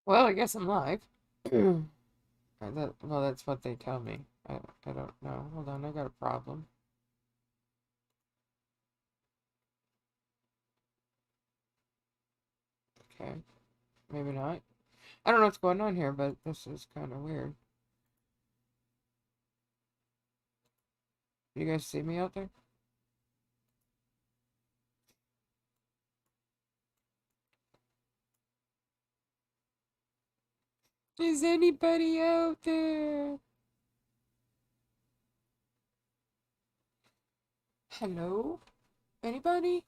Well, I guess I'm live. Well, that's what they tell me. I don't know. Hold on, I got a problem. Okay, maybe not. I don't know what's going on here, but this is kind of weird. You guys see me out there? Is anybody out there? Hello? Anybody?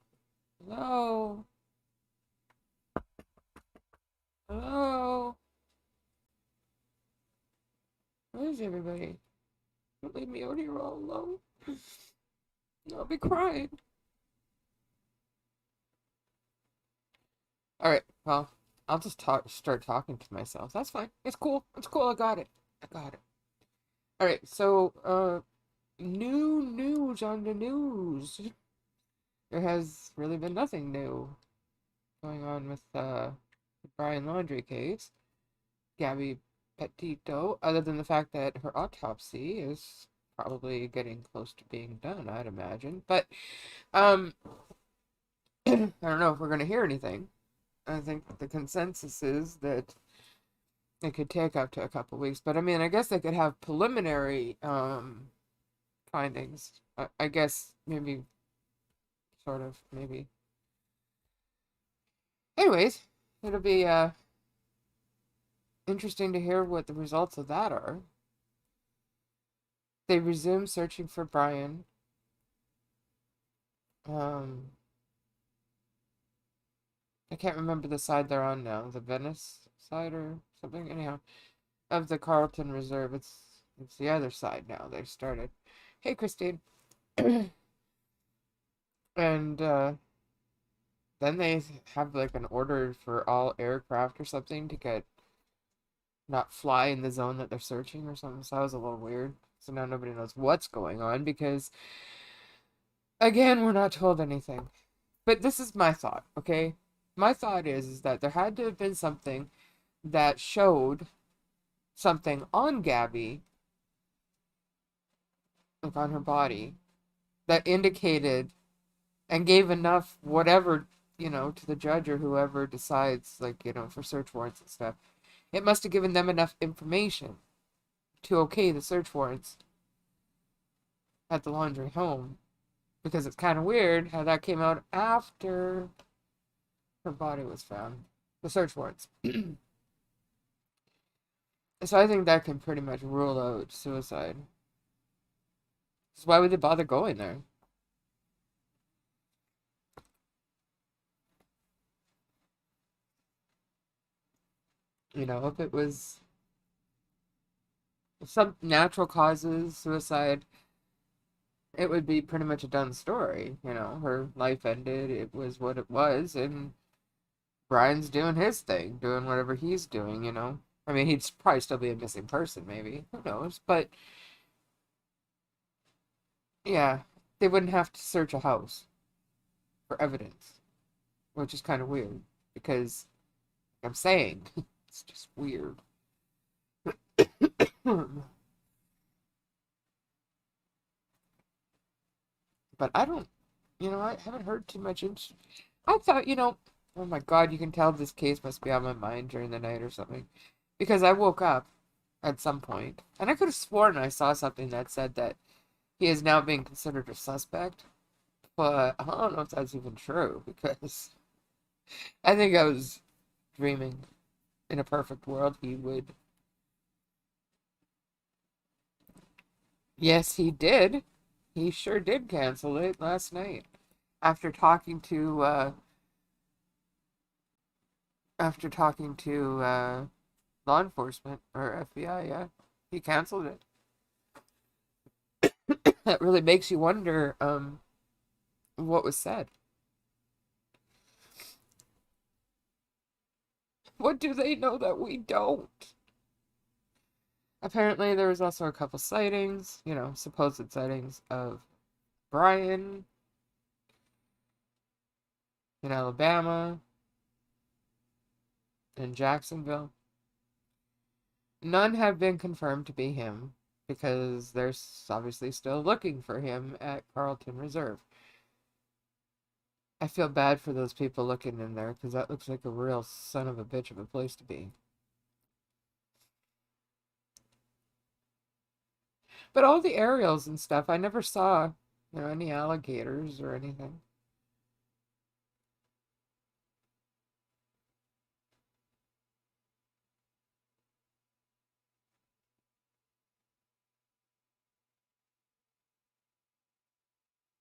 Hello? Hello? Where's everybody? Don't leave me out here all alone. I'll be crying. All right. Well, I'll just start talking to myself. That's fine. It's cool. It's cool. I got it. I got it. All right. So, new news on the news. There has really been nothing new going on with the Brian Laundrie case, Gabby Petito, other than the fact that her autopsy is probably getting close to being done, I'd imagine. But um, I don't know if we're gonna hear anything. I think the consensus is that it could take up to a couple weeks, but I mean, I guess they could have preliminary findings. I guess maybe, sort of, maybe. Anyways, it'll be interesting to hear what the results of that are. They resume searching for Brian. Um, I can't remember the side they're on now, the Venice side or something. Anyhow, of the Carlton Reserve, it's the other side now. They started. Hey, Christine. And then they have like an order for all aircraft or something to get not fly in the zone that they're searching or something. So that was a little weird. So now nobody knows what's going on because again, we're not told anything. But this is my thought, okay? My thought is that there had to have been something that showed something on Gabby, like on her body, that indicated and gave enough whatever, to the judge or whoever decides, like, for search warrants and stuff. It must have given them enough information to okay the search warrants at the Laundrie home. Because it's kind of weird how that came out after her body was found. The search warrants. So I think that can pretty much rule out suicide. So why would they bother going there? If it was some natural causes, suicide, it would be pretty much a done story. Her life ended, it was what it was, and Brian's doing his thing, doing whatever he's doing. I mean, he'd probably still be a missing person, maybe. Who knows? But yeah, they wouldn't have to search a house for evidence, which is kind of weird because like I'm saying it's just weird. But I don't, I haven't heard too much. I thought, oh my God, you can tell this case must be on my mind during the night or something. Because I woke up at some point, and I could have sworn I saw something that said that he is now being considered a suspect. But I don't know if that's even true, because I think I was dreaming. In a perfect world, he would. Yes, he did. He sure did cancel it last night. After talking to, law enforcement or FBI, yeah, he canceled it. That really makes you wonder what was said. What do they know that we don't? Apparently, there was also a couple sightings, supposed sightings of Brian in Alabama, in Jacksonville. None have been confirmed to be him because they're obviously still looking for him at Carlton Reserve. I feel bad for those people looking in there because that looks like a real son of a bitch of a place to be. But all the aerials and stuff, I never saw, any alligators or anything.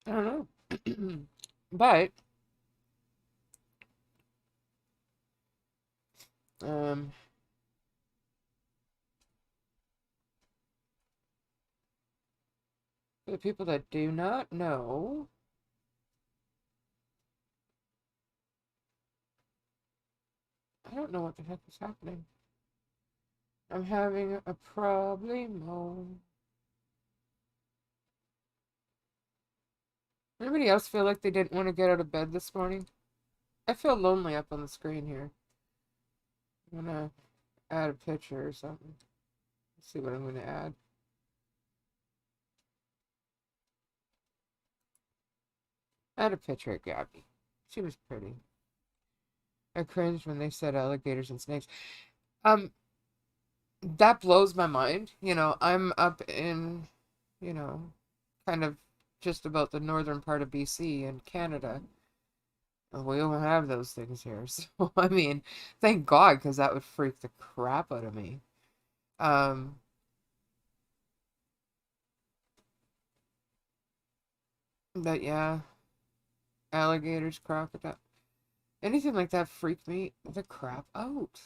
I don't know. But um for the people that do not know, I don't know what the heck is happening. I'm having a problem. Anybody else feel like they didn't want to get out of bed this morning? I feel lonely up on the screen here. I'm gonna add a picture or something. Let's see what I'm gonna add. Add a picture of Gabby. She was pretty. I cringed when they said alligators and snakes. Um, that blows my mind. I'm up in, you know, kind of just about the northern part of BC and Canada. And we don't have those things here. So, I mean, thank God, because that would freak the crap out of me. Um, but yeah, alligators, crocodile, anything like that freaked me the crap out.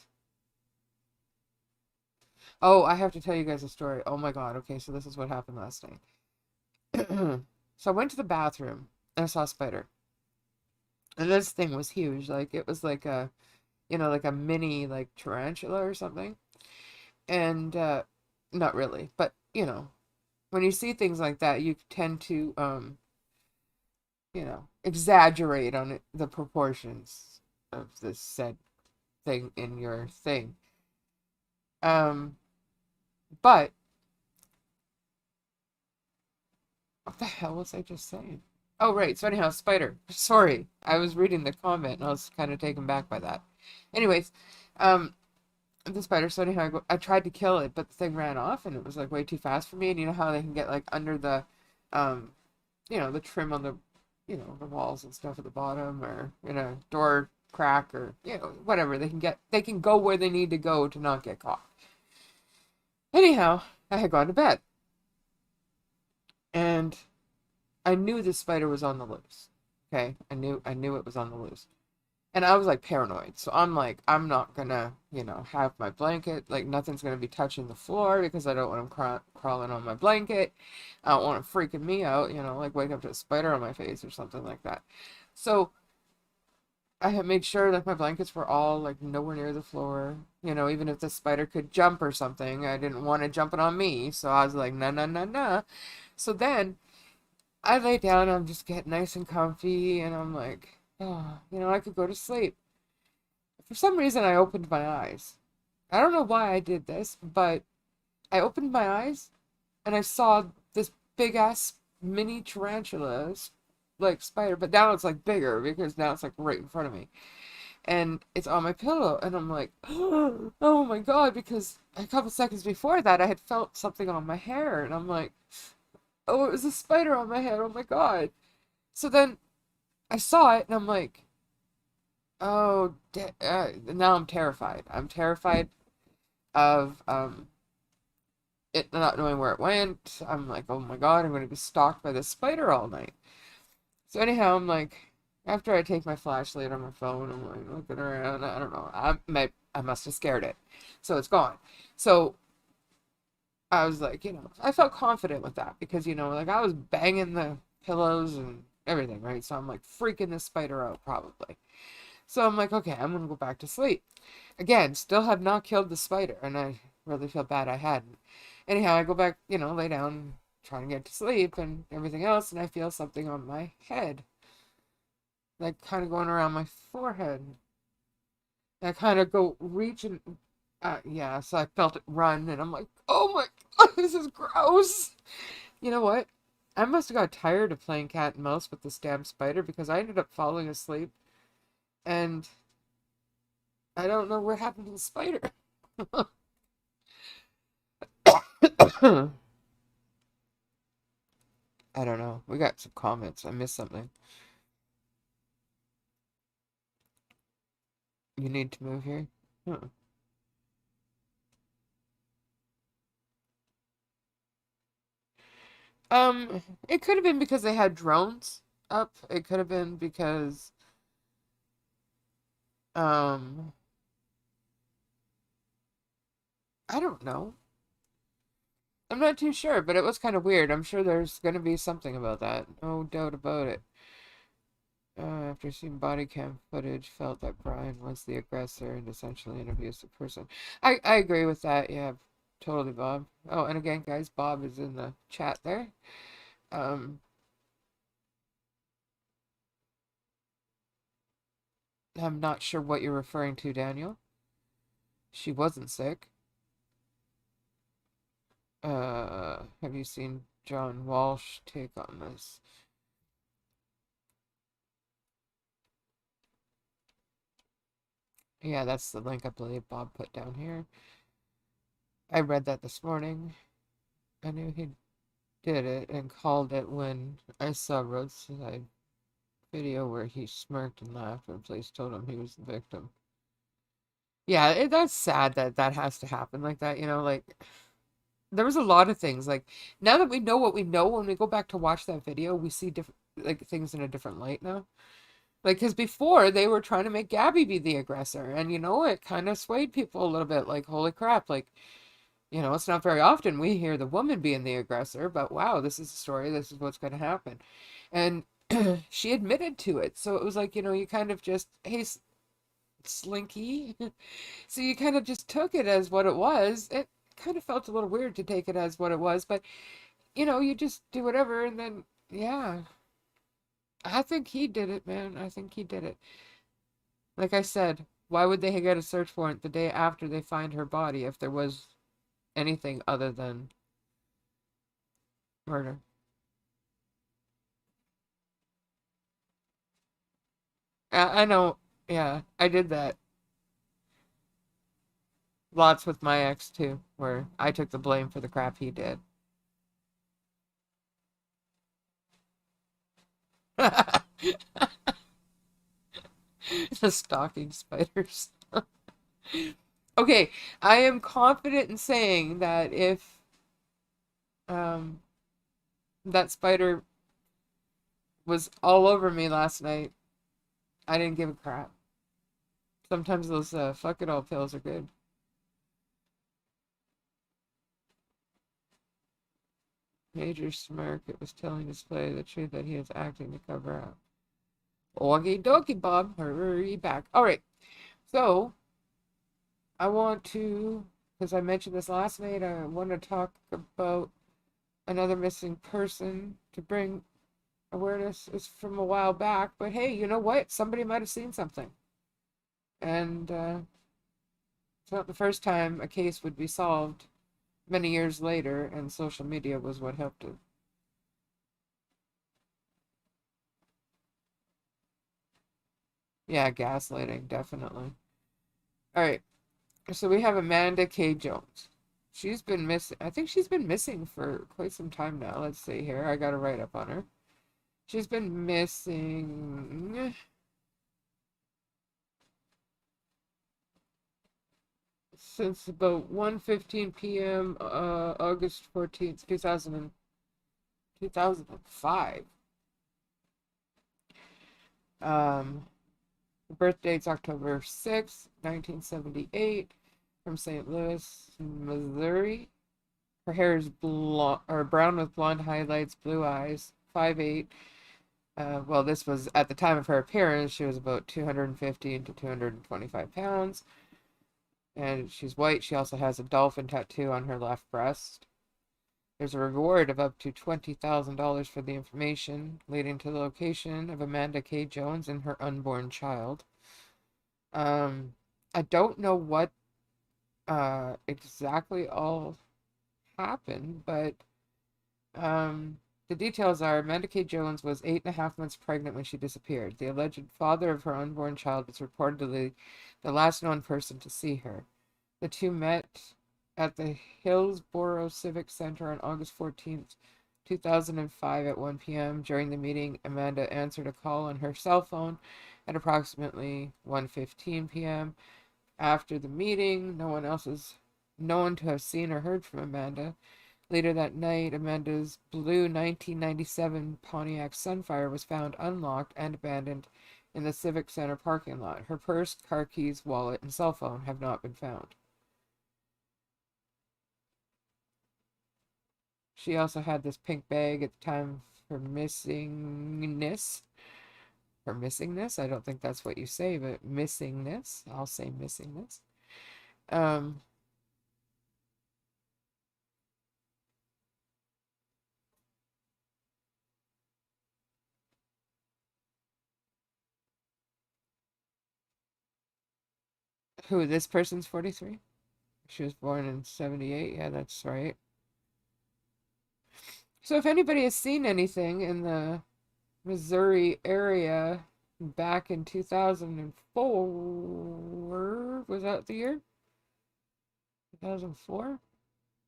Oh, I have to tell you guys a story. Oh my God. Okay, so this is what happened last night. So I went to the bathroom and I saw a spider. And this thing was huge. Like it was like a, like a mini like tarantula or something. And not really, but when you see things like that, you tend to exaggerate on the proportions of the said thing in your thing. Um, but what the hell was I just saying? Oh, right. So anyhow, spider. Sorry, I was reading the comment and I was kind of taken back by that. Anyways, um, the spider. So anyhow, I tried to kill it, but the thing ran off and it was like way too fast for me. And you know how they can get like under the, um, the trim on the, the walls and stuff at the bottom, or door crack, or whatever. They can go where they need to go to not get caught. Anyhow, I had gone to bed and I knew this spider was on the loose. Okay, I knew it was on the loose. And I was like paranoid. So I'm like, I'm not gonna, have my blanket. Like nothing's gonna be touching the floor because I don't want him crawling on my blanket. I don't want him freaking me out, like wake up to a spider on my face or something like that. So I had made sure that my blankets were all like nowhere near the floor. Even if the spider could jump or something, I didn't want it jumping on me. So I was like, nah, nah, nah, nah. So then I lay down, I'm just getting nice and comfy, and I'm like, oh, I could go to sleep. For some reason, I opened my eyes. I don't know why I did this, but I opened my eyes and I saw this big ass mini tarantula, like spider, but now it's like bigger because now it's like right in front of me. And it's on my pillow, and I'm like, oh my God, because a couple seconds before that, I had felt something on my hair, and I'm like, oh, it was a spider on my head, oh my God. So then I saw it, and I'm like, oh, now I'm terrified. I'm terrified of it not knowing where it went. I'm like, oh my God, I'm going to be stalked by this spider all night. So anyhow, I'm like, after I take my flashlight on my phone, I'm like looking around. I don't know. I must have scared it, so it's gone. So I was like, I felt confident with that because like I was banging the pillows and everything, right? So I'm like freaking this spider out probably. So I'm like, okay, I'm gonna go back to sleep. Again, still have not killed the spider, and I really feel bad I hadn't. Anyhow, I go back, lay down, trying to get to sleep and everything else, and I feel something on my head, like kind of going around my forehead. And I kind of go reaching, Yeah, so I felt it run, and I'm like, oh my God, this is gross. You know what? I must have got tired of playing cat and mouse with this damn spider because I ended up falling asleep, and I don't know what happened to the spider. I don't know. We got some comments. I missed something. You need to move here? Huh. It could have been because they had drones up. It could have been because, um, I don't know. I'm not too sure, but it was kind of weird. I'm sure there's going to be something about that. No doubt about it. After seeing body cam footage, felt that Brian was the aggressor and essentially an abusive person. I agree with that. Yeah, totally, Bob. Oh, and again, guys, Bob is in the chat there. Um, I'm not sure what you're referring to, Daniel. She wasn't sick. Have you seen John Walsh take on this? Yeah, that's the link I believe Bob put down here. I read that this morning. I knew he did it and called it when I saw Roadside video where he smirked and laughed when police told him he was the victim. Yeah, that's sad that that has to happen like that. Like there was a lot of things. Like now that we know what we know, when we go back to watch that video, we see different like things in a different light now. Like because before they were trying to make Gabby be the aggressor, and it kind of swayed people a little bit. Like holy crap, like it's not very often we hear the woman being the aggressor, but wow, this is the story. This is what's going to happen, and she admitted to it. So it was like you kind of just hey Slinky. So you kind of just took it as what it was. It kind of felt a little weird to take it as what it was, but you just do whatever and then yeah. I think he did it, man. I think he did it. Like I said, why would they get a search warrant the day after they find her body if there was anything other than murder? I know, yeah, I did that lots with my ex too, where I took the blame for the crap he did. The stalking spiders. Okay, I am confident in saying that if um that spider was all over me last night, I didn't give a crap. Sometimes those fuck it all pills are good. Major smirk. It was telling display the truth that he is acting to cover up. Okie dokie, Bob. Hurry back. All right. So I want to, because I mentioned this last night, I want to talk about another missing person to bring awareness. Is from a while back, but hey, you know what? Somebody might have seen something, and it's not the first time a case would be solved many years later, and social media was what helped it. Yeah, gaslighting, definitely. All right, so we have Amanda K. Jones. She's been missing. I think she's been missing for quite some time now. Let's see here. I got to write up on her. She's been missing since about 1:15 p.m. August 14th, 2005. Um, Birth date's October 6th, 1978, from St. Louis, Missouri. Her hair is blonde or brown with blonde highlights, blue eyes, 5'8". Well, this was at the time of her appearance. She was about 215 to 225 pounds, and she's white. She also has a dolphin tattoo on her left breast. There's a reward of up to $20,000 for the information, leading to the location of Amanda K. Jones and her unborn child. Um, I don't know what exactly all happened, but the details are Amanda K. Jones was 8.5 months pregnant when she disappeared. The alleged father of her unborn child was reportedly the last known person to see her. The two met at the Hillsborough Civic Center on August 14th, 2005 at 1 p.m. During the meeting, Amanda answered a call on her cell phone at approximately 1:15 p.m. After the meeting, no one else is known to have seen or heard from Amanda. Later that night, Amanda's blue 1997 Pontiac Sunfire was found unlocked and abandoned in the Civic Center parking lot. Her purse, car keys, wallet, and cell phone have not been found. She also had this pink bag at the time of her missingness. Her missingness? I don't think that's what you say, but missingness. I'll say missingness. Um, who, this person's 43? She was born in 78. Yeah, that's right. So if anybody has seen anything in the Missouri area back in 2004, was that the year? 2004?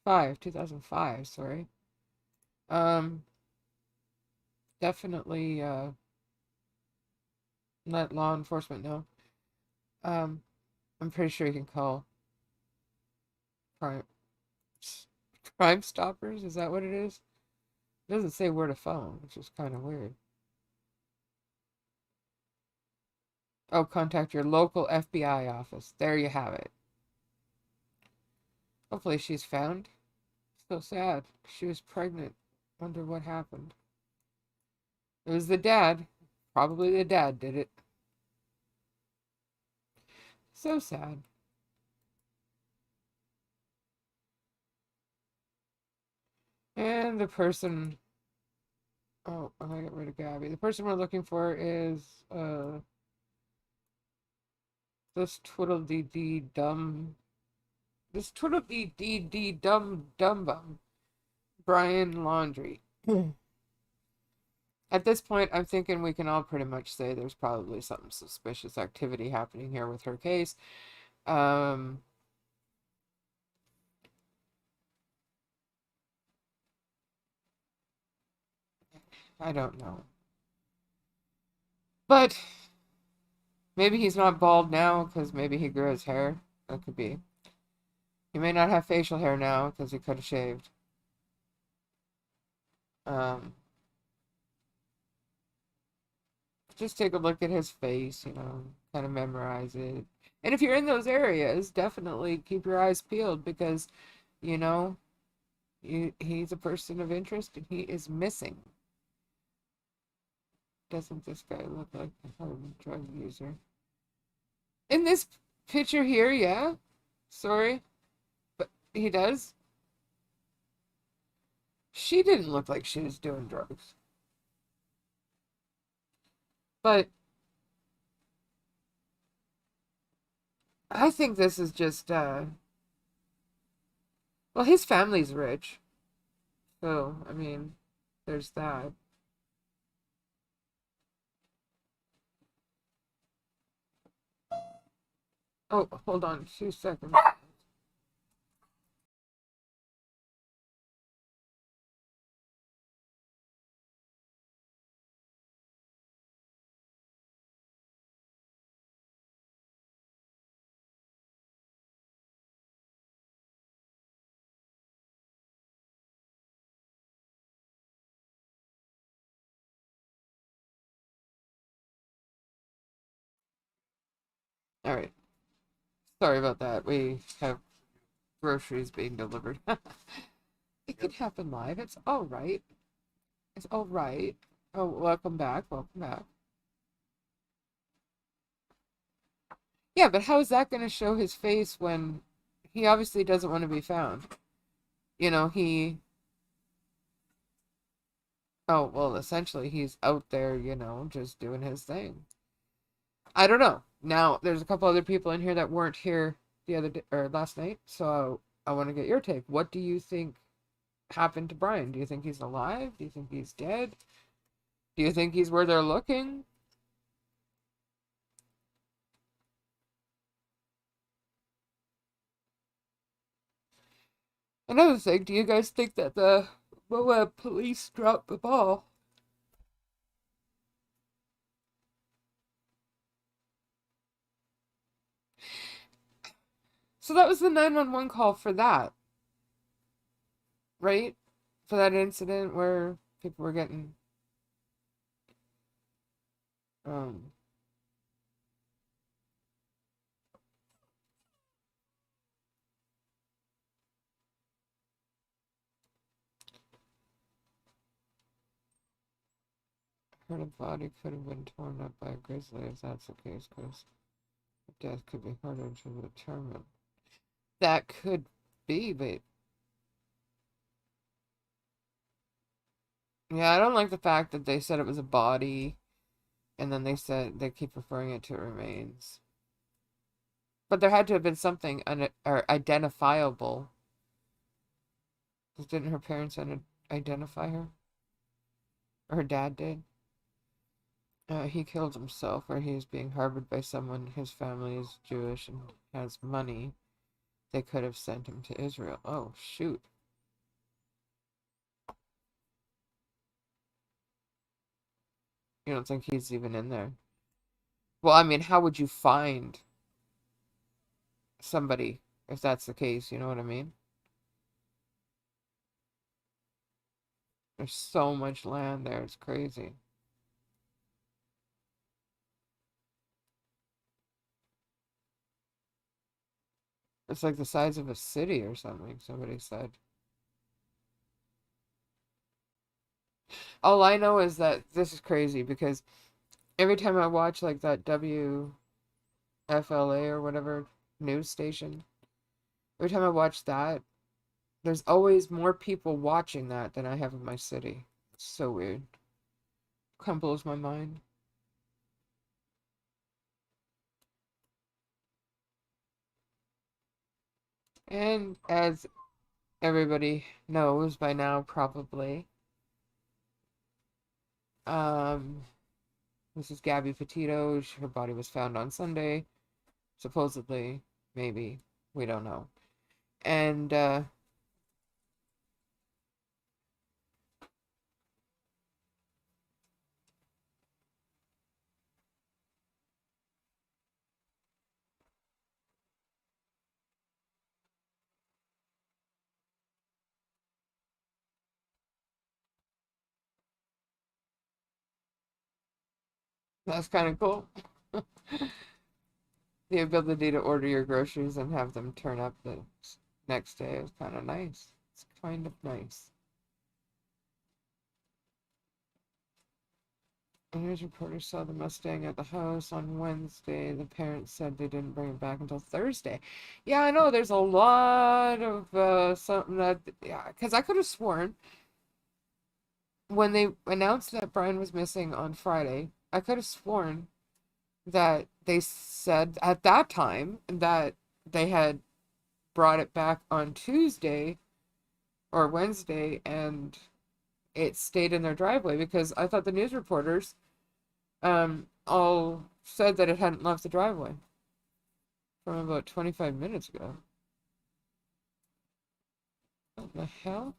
2005, sorry. Um, Definitely let law enforcement know. Um, I'm pretty sure you can call crime Crime Stoppers. Is that what it is? It doesn't say where to phone, which is kind of weird. Oh, contact your local FBI office. There you have it. Hopefully she's found. So sad. She was pregnant. Wonder what happened. It was the dad. Probably the dad did it. So sad. And the person. Oh, I'm gonna get rid of Gabby. The person we're looking for is this twiddle-dee-dee dumb. This twiddle-dee-dee-dee dumb bum. Brian Laundrie. At this point, I'm thinking we can all pretty much say there's probably some suspicious activity happening here with her case. Um, I don't know. But maybe he's not bald now because maybe he grew his hair. That could be. He may not have facial hair now because he could have shaved. Um, just take a look at his face, kind of memorize it. And if you're in those areas, definitely keep your eyes peeled because, you know, he's a person of interest and he is missing. Doesn't this guy look like a hardened drug user? In this picture here, yeah. Sorry, but he does. She didn't look like she was doing drugs. But I think this is just, well, his family's rich. So, I mean, there's that. Oh, hold on 2 seconds. All right. Sorry about that. We have groceries being delivered. It could happen live. It's all right. It's all right. Oh, welcome back. Welcome back. Yeah, but how is that going to show his face when he obviously doesn't want to be found? He. Oh, well, essentially, he's out there, just doing his thing. I don't know. Now, there's a couple other people in here that weren't here the other day, or last night. So I want to get your take. What do you think happened to Brian? Do you think he's alive? Do you think he's dead? Do you think he's where they're looking? Another thing, do you guys think that the Moab police dropped the ball? So that was the 911 call for that, right? For that incident where people were getting um heard a body could have been torn up by a grizzly if that's the case, because death could be harder to determine. That could be, but yeah, I don't like the fact that they said it was a body, and then they said they keep referring it to remains. But there had to have been something or identifiable. Didn't her parents identify her? Or her dad did? He killed himself, or he is being harbored by someone whose family is Jewish and has money. They could have sent him to Israel. Oh, shoot. You don't think he's even in there? Well, I mean, how would you find somebody if that's the case? You know what I mean? There's so much land there, it's crazy. It's like the size of a city or something, somebody said. All I know is that this is crazy because every time I watch like that WFLA or whatever news station, every time I watch that, there's always more people watching that than I have in my city. It's so weird. Kind of blows my mind. And as everybody knows by now, probably, um, this is Gabby Petito. Her body was found on Sunday, supposedly, maybe, we don't know. And that's kind of cool. The ability to order your groceries and have them turn up the next day is kind of nice. It's kind of nice. News reporters saw the Mustang at the house on Wednesday. The parents said they didn't bring it back until Thursday. Yeah, I know. There's a lot of something that, yeah, because I could have sworn when they announced that Brian was missing on Friday, I could have sworn that they said at that time that they had brought it back on Tuesday or Wednesday and it stayed in their driveway because I thought the news reporters all said that it hadn't left the driveway from about 25 minutes ago. What the hell?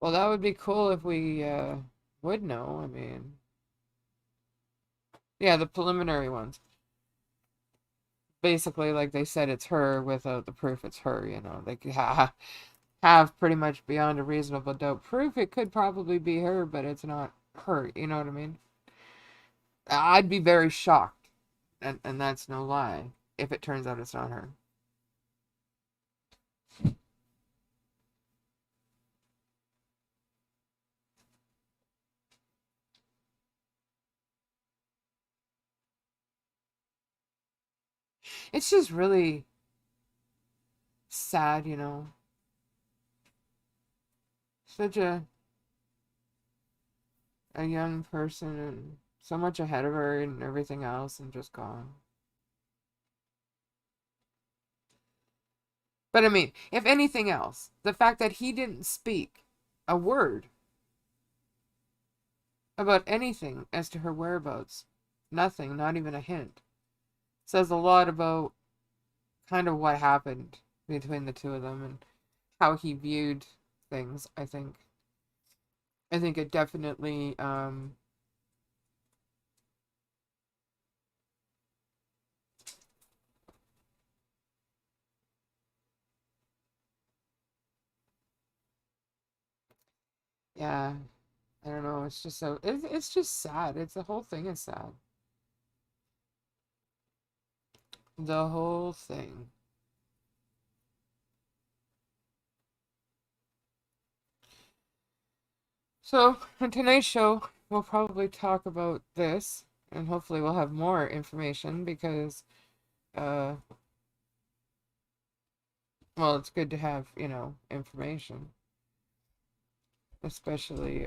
Well, that would be cool if we would know. I mean, yeah, the preliminary ones. basically, like they said, it's her without the proof it's her, you know. They could have pretty much beyond a reasonable doubt proof it could probably be her, but it's not her, you know what I mean? I'd be very shocked, and that's no lie, if it turns out it's not her. It's just really sad, you know. Such a young person and so much ahead of her and everything else and just gone. But I mean, if anything else, the fact that he didn't speak a word about anything as to her whereabouts, nothing, not even a hint, says a lot about kind of what happened between the two of them and how he viewed things, I think. I think it definitely yeah, I don't know, it's just so it's just sad. It's the whole thing is sad. The whole thing. So, in tonight's show, we'll probably talk about this, and hopefully we'll have more information because, uh, well, it's good to have, you know, information, especially,